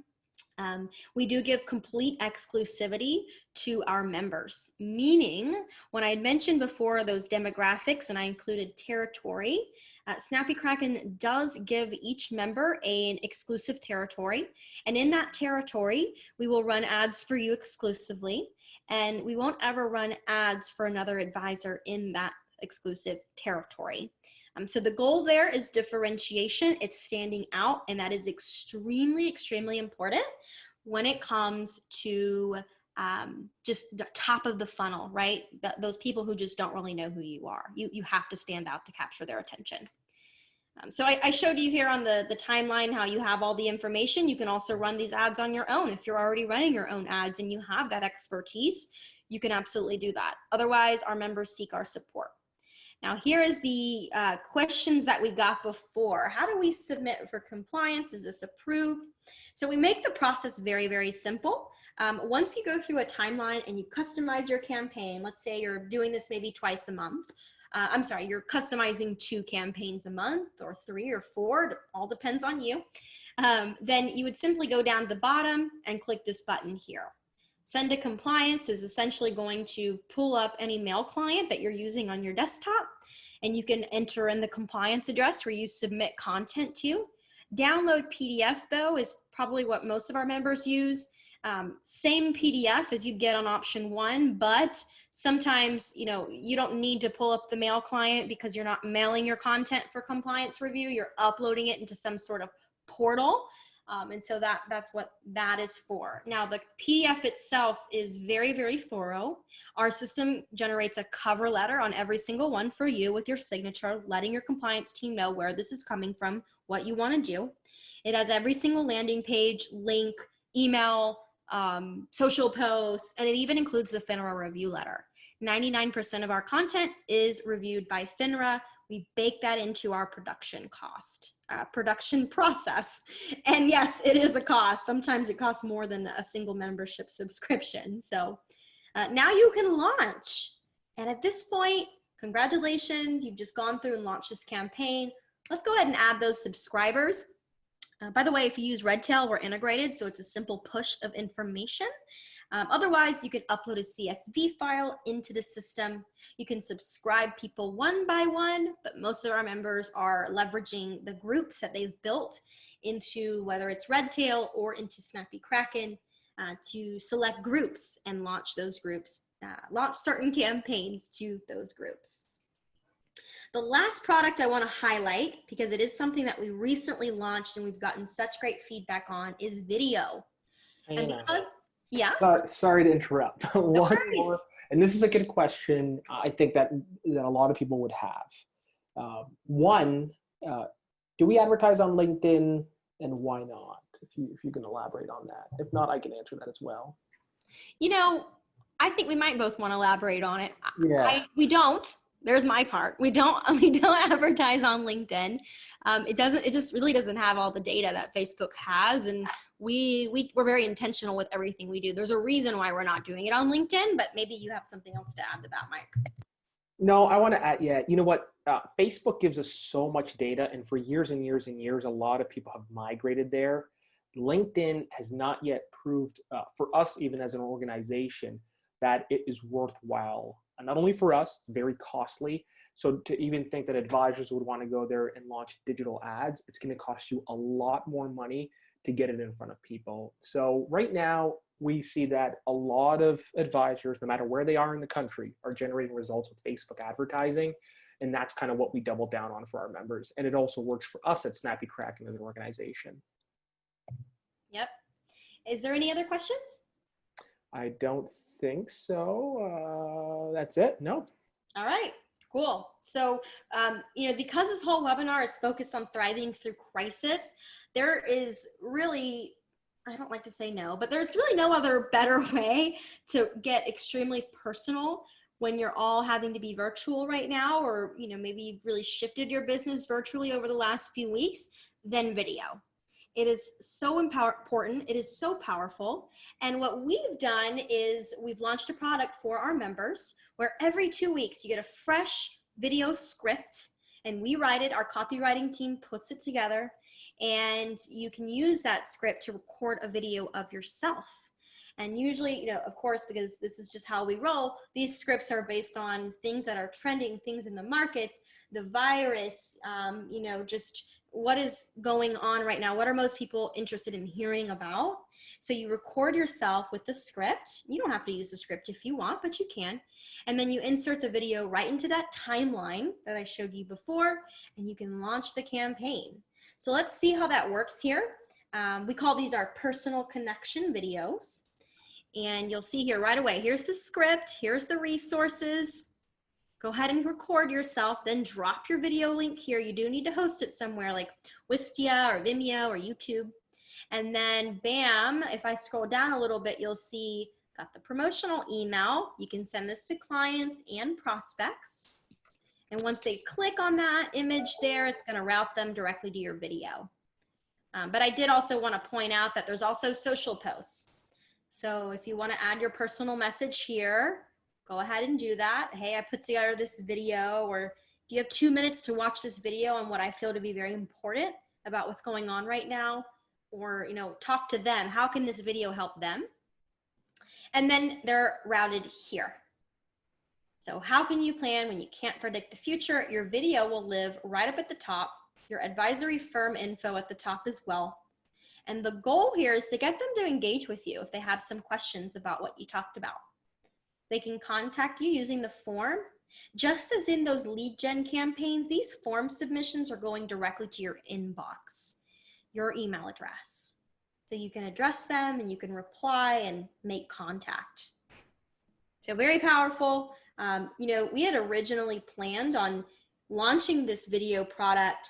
We do give complete exclusivity to our members, meaning when I had mentioned before those demographics and I included territory, Snappy Kraken does give each member an exclusive territory. And in that territory, we will run ads for you exclusively. And we won't ever run ads for another advisor in that exclusive territory. So the goal there is differentiation. It's standing out, and that is extremely, extremely important when it comes to just the top of the funnel, right? Those people who just don't really know who you are. You have to stand out to capture their attention. So I showed you here on the timeline how you have all the information. You can also run these ads on your own. If you're already running your own ads and you have that expertise, you can absolutely do that. Otherwise, our members seek our support. Now, here is the questions that we got before. How do we submit for compliance? Is this approved? So we make the process very, very simple. Once you go through a timeline and you customize your campaign, let's say you're doing this maybe twice a month. You're customizing 2 campaigns a month, or 3 or 4, it all depends on you. Then you would simply go down to the bottom and click this button here. Send to compliance is essentially going to pull up any mail client that you're using on your desktop, and you can enter in the compliance address where you submit content to. Download PDF, though, is probably what most of our members use. Same PDF as you'd get on option 1, but sometimes, you don't need to pull up the mail client because you're not mailing your content for compliance review. You're uploading it into some sort of portal. And so that's what that is for. Now, the PDF itself is very, very thorough. Our system generates a cover letter on every single one for you with your signature, letting your compliance team know where this is coming from, what you want to do. It has every single landing page, link, email, social posts, and it even includes the FINRA review letter. 99% of our content is reviewed by FINRA. We bake that into our production process. And yes, it is a cost. Sometimes it costs more than a single membership subscription. So now you can launch. And at this point, congratulations, you've just gone through and launched this campaign. Let's go ahead and add those subscribers. By the way, if you use Redtail, we're integrated, so it's a simple push of information. Otherwise, you can upload a CSV file into the system. You can subscribe people one by one, but most of our members are leveraging the groups that they've built into, whether it's Redtail or into Snappy Kraken, to select groups and launch those groups launch certain campaigns to those groups. The last product I want to highlight, because it is something that we recently launched and we've gotten such great feedback on, is video. And because, yeah. Sorry to interrupt. No One worries. more, and this is a good question. I think that a lot of people would have. One, do we advertise on LinkedIn, and why not? If you can elaborate on that. If not, I can answer that as well. You know, I think we might both want to elaborate on it. Yeah. We don't. There's my part. We don't advertise on LinkedIn. It just really doesn't have all the data that Facebook has, and we're very intentional with everything we do. There's a reason why we're not doing it on LinkedIn, but maybe you have something else to add to that, Mike. No, I want to add, yeah, you know what? Facebook gives us so much data, and for years and years and years, a lot of people have migrated there. LinkedIn has not yet proved, for us, even as an organization, that it is worthwhile. And not only for us, it's very costly. So to even think that advisors would want to go there and launch digital ads, it's going to cost you a lot more money to get it in front of people. So right now, we see that a lot of advisors, no matter where they are in the country, are generating results with Facebook advertising. And that's kind of what we double down on for our members. And it also works for us at Snappy Kraken as an organization. Yep. Is there any other questions? I don't think so. That's it. No. All right. Cool. So, because this whole webinar is focused on thriving through crisis, there is really, I don't like to say no, but there's really no other better way to get extremely personal when you're all having to be virtual right now, or, maybe you've really shifted your business virtually over the last few weeks, than video. It is so important. It is so powerful. And what we've done is we've launched a product for our members where every 2 weeks you get a fresh video script, and we write it. Our copywriting team puts it together, and you can use that script to record a video of yourself. And usually, of course, because this is just how we roll, these scripts are based on things that are trending, things in the markets, the virus, just what is going on right now. What are most people interested in hearing about? So you record yourself with the script. You don't have to use the script if you want, but you can. And then you insert the video right into that timeline that I showed you before, and you can launch the campaign. So let's see how that works here. We call these our personal connection videos. And you'll see here right away, here's the script, here's the resources. Go ahead and record yourself, then drop your video link here. You do need to host it somewhere like Wistia or Vimeo or YouTube. And then bam, if I scroll down a little bit, you'll see got the promotional email. You can send this to clients and prospects. And once they click on that image there, it's gonna route them directly to your video. But I did also wanna point out that there's also social posts. So if you wanna add your personal message here, go ahead and do that. Hey, I put together this video, or do you have 2 minutes to watch this video on what I feel to be very important about what's going on right now? Or, talk to them. How can this video help them? And then they're routed here. So how can you plan when you can't predict the future? Your video will live right up at the top, your advisory firm info at the top as well. And the goal here is to get them to engage with you if they have some questions about what you talked about. They can contact you using the form. Just as in those lead gen campaigns, these form submissions are going directly to your inbox, your email address. So you can address them and you can reply and make contact. So very powerful. We had originally planned on launching this video product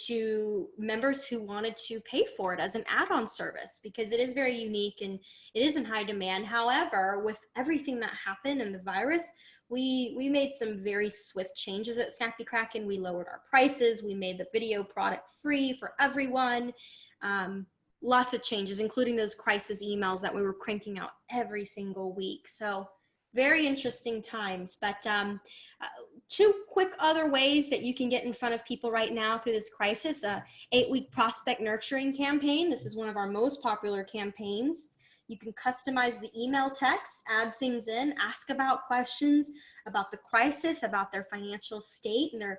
to members who wanted to pay for it as an add-on service, because it is very unique and it is in high demand. However, with everything that happened and the virus, we made some very swift changes at Snappy Kraken. We lowered our prices. We made the video product free for everyone. Lots of changes, including those crisis emails that we were cranking out every single week. So very interesting times, but 2 quick other ways that you can get in front of people right now through this crisis. 8-week prospect nurturing campaign. This is one of our most popular campaigns. You can customize the email text, add things in, ask about questions about the crisis, about their financial state, and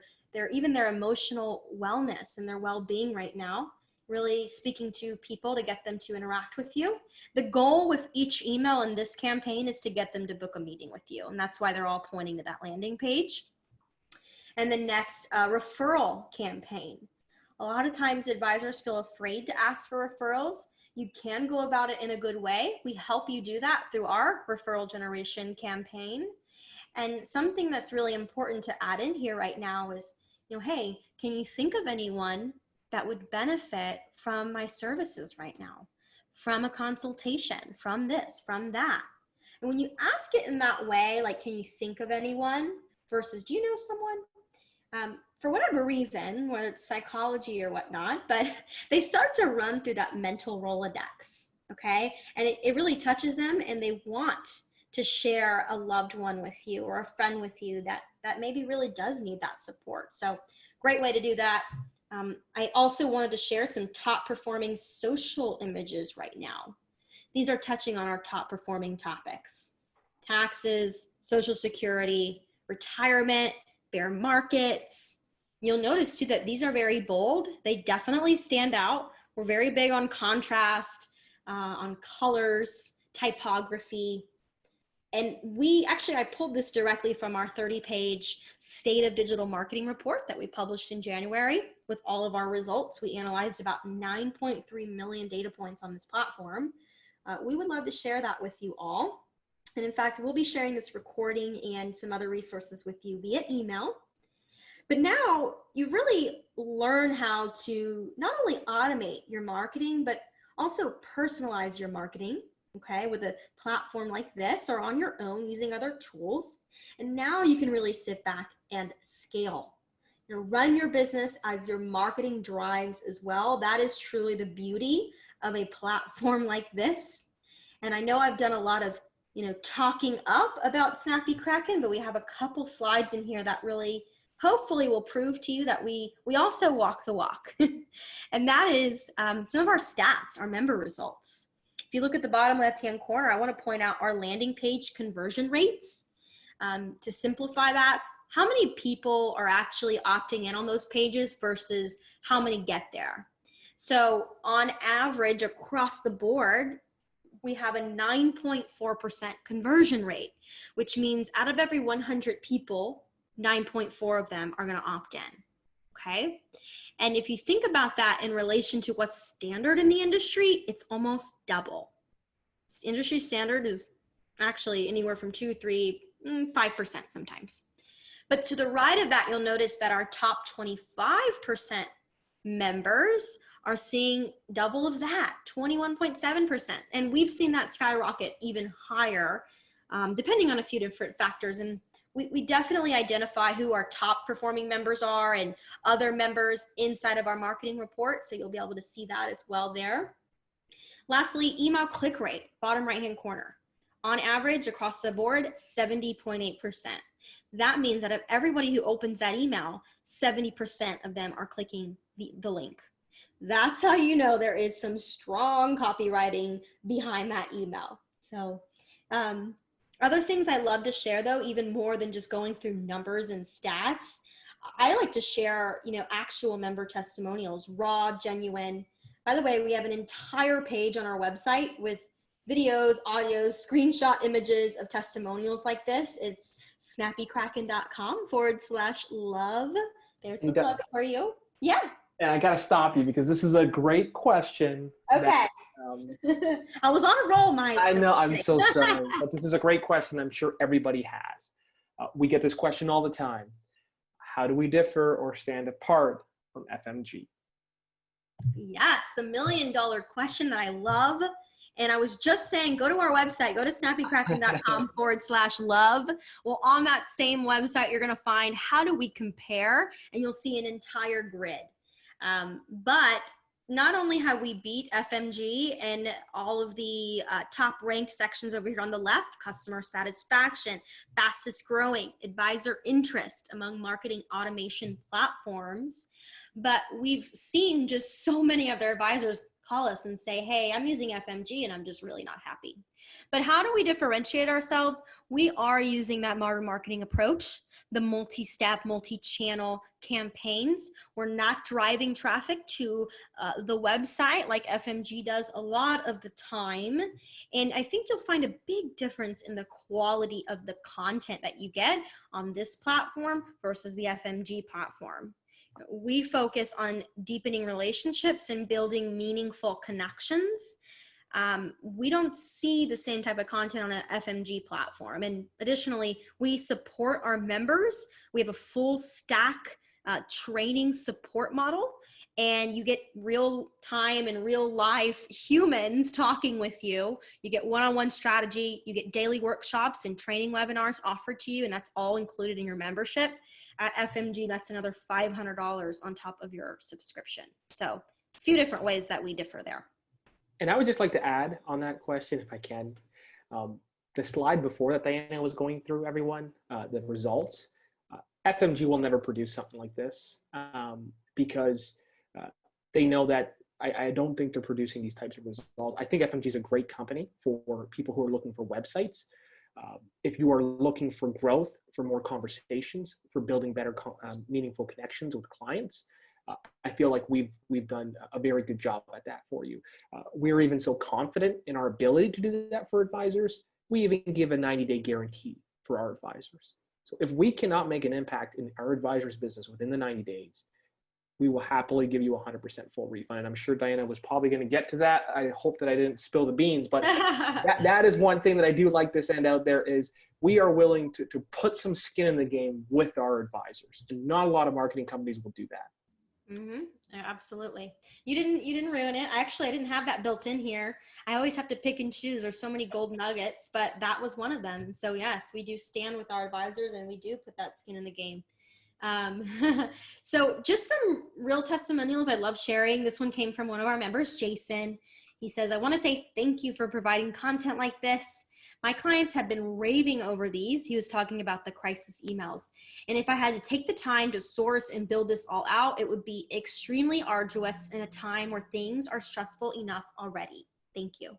even their emotional wellness and their well-being right now. really speaking to people to get them to interact with you. The goal with each email in this campaign is to get them to book a meeting with you. And that's why they're all pointing to that landing page. And the next, referral campaign. A lot of times advisors feel afraid to ask for referrals. You can go about it in a good way. We help you do that through our referral generation campaign. And something that's really important to add in here right now is, hey, can you think of anyone that would benefit from my services right now? From a consultation, from this, from that. And when you ask it in that way, like, can you think of anyone versus do you know someone? For whatever reason, whether it's psychology or whatnot, but they start to run through that mental Rolodex, okay? And it really touches them, and they want to share a loved one with you or a friend with you that maybe really does need that support. So great way to do that. I also wanted to share some top performing social images right now. These are touching on our top performing topics: taxes, Social Security, retirement, bear markets. You'll notice too that these are very bold. They definitely stand out. We're very big on contrast, on colors, typography. And I pulled this directly from our 30-page State of Digital Marketing report that we published in January with all of our results. We analyzed about 9.3 million data points on this platform. We would love to share that with you all. And in fact, we'll be sharing this recording and some other resources with you via email. But now you really learn how to not only automate your marketing, but also personalize your marketing, okay, with a platform like this or on your own using other tools. And now you can really sit back and scale. Run your business as your marketing drives as well. That is truly the beauty of a platform like this. And I know I've done a lot of talking up about Snappy Kraken, but we have a couple slides in here that really hopefully will prove to you that we also walk the walk. And that is some of our stats, our member results. If you look at the bottom left-hand corner, I want to point out our landing page conversion rates. To simplify that, how many people are actually opting in on those pages versus how many get there? So on average, across the board, we have a 9.4% conversion rate, which means out of every 100 people, 9.4 of them are going to opt in, okay? And if you think about that in relation to what's standard in the industry, it's almost double. Industry standard is actually anywhere from 2, 3, 5% sometimes. But to the right of that, you'll notice that our top 25% members are seeing double of that, 21.7%. And we've seen that skyrocket even higher, depending on a few different factors. And we definitely identify who our top performing members are and other members inside of our marketing report. So you'll be able to see that as well there. Lastly, email click rate, bottom right-hand corner. On average, across the board, 70.8%. That means that of everybody who opens that email, 70% of them are clicking the link. That's how you know there is some strong copywriting behind that email. So other things I love to share though, even more than just going through numbers and stats, I like to share, actual member testimonials, raw, genuine. By the way, we have an entire page on our website with videos, audios, screenshot images of testimonials like this. It's snappykraken.com/love. There's the plug for you. Yeah. And I got to stop you because this is a great question. Okay. I was on a roll, Mike. I know, I'm so sorry. But this is a great question I'm sure everybody has. We get this question all the time. How do we differ or stand apart from FMG? Yes, the $1 million question that I love. And I was just saying, go to our website, go to snappykraken.com/love. Well, on that same website, you're going to find how do we compare, and you'll see an entire grid. But not only have we beat FMG in all of the top ranked sections over here on the left, customer satisfaction, fastest growing, advisor interest among marketing automation platforms, but we've seen just so many of their advisors call us and say, hey, I'm using FMG and I'm just really not happy. But how do we differentiate ourselves? We are using that modern marketing approach, the multi-step, multi-channel campaigns. We're not driving traffic to the website like FMG does a lot of the time. And I think you'll find a big difference in the quality of the content that you get on this platform versus the FMG platform. We focus on deepening relationships and building meaningful connections. We don't see the same type of content on an FMG platform. And additionally, we support our members. We have a full stack training support model, and you get real time and real life humans talking with you. You get one-on-one strategy, you get daily workshops and training webinars offered to you, and that's all included in your membership. At FMG, that's another $500 on top of your subscription. So a few different ways that we differ there. And I would just like to add on that question, if I can, the slide before that Diana was going through, everyone, the results, FMG will never produce something like this because they know that I don't think they're producing these types of results. I think FMG is a great company for people who are looking for websites. If you are looking for growth, for more conversations, for building better, meaningful connections with clients, I feel like we've done a very good job at that for you. We're even so confident in our ability to do that for advisors. We even give a 90-day guarantee for our advisors. So if we cannot make an impact in our advisors' business within the 90 days, we will happily give you 100% full refund. And I'm sure Diana was probably going to get to that. I hope that I didn't spill the beans, but that is one thing that I do like to send out there is we are willing to put some skin in the game with our advisors. And not a lot of marketing companies will do that. Mm-hmm. Yeah, absolutely. You didn't ruin it. I didn't have that built in here. I always have to pick and choose. There's so many gold nuggets, but that was one of them. So yes, we do stand with our advisors and we do put that skin in the game. So just some real testimonials I love sharing. This one came from one of our members, Jason. He says, I want to say thank you for providing content like this. My clients have been raving over these. He was talking about the crisis emails. And if I had to take the time to source and build this all out, it would be extremely arduous in a time where things are stressful enough already. Thank you.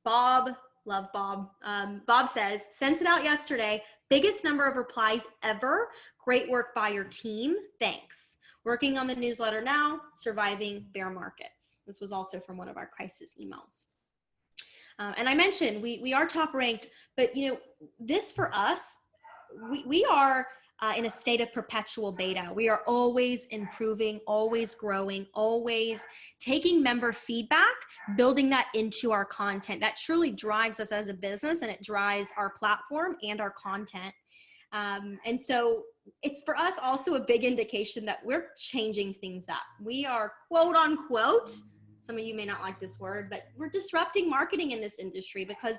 Bob, love Bob. Bob says, sent it out yesterday. Biggest number of replies ever. Great work by your team. Thanks. Working on the newsletter now, surviving bear markets. This was also from one of our crisis emails. And I mentioned we are top ranked, but you know, this for us, we are in a state of perpetual beta. We are always improving, always growing, always taking member feedback, building that into our content. That truly drives us as a business, and it drives our platform and our content. And so it's for us also a big indication that we're changing things up. We are quote unquote, some of you may not like this word, but we're disrupting marketing in this industry because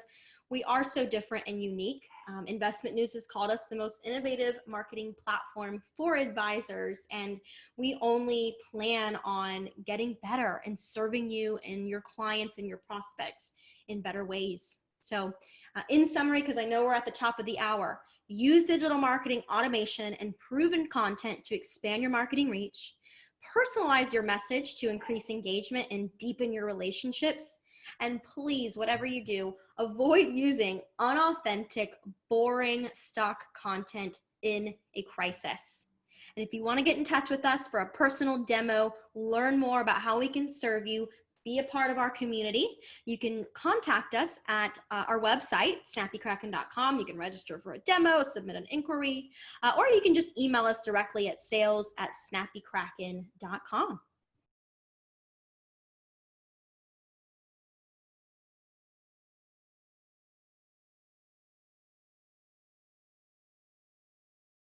we are so different and unique. Investment News has called us the most innovative marketing platform for advisors, and we only plan on getting better and serving you and your clients and your prospects in better ways. So in summary, because I know we're at the top of the hour, use digital marketing automation and proven content to expand your marketing reach. Personalize your message to increase engagement and deepen your relationships. And please, whatever you do, avoid using unauthentic, boring stock content in a crisis. And if you want to get in touch with us for a personal demo, learn more about how we can serve you, be a part of our community, you can contact us at our website, snappykraken.com. You can register for a demo, submit an inquiry, or you can just email us directly at sales@snappykraken.com.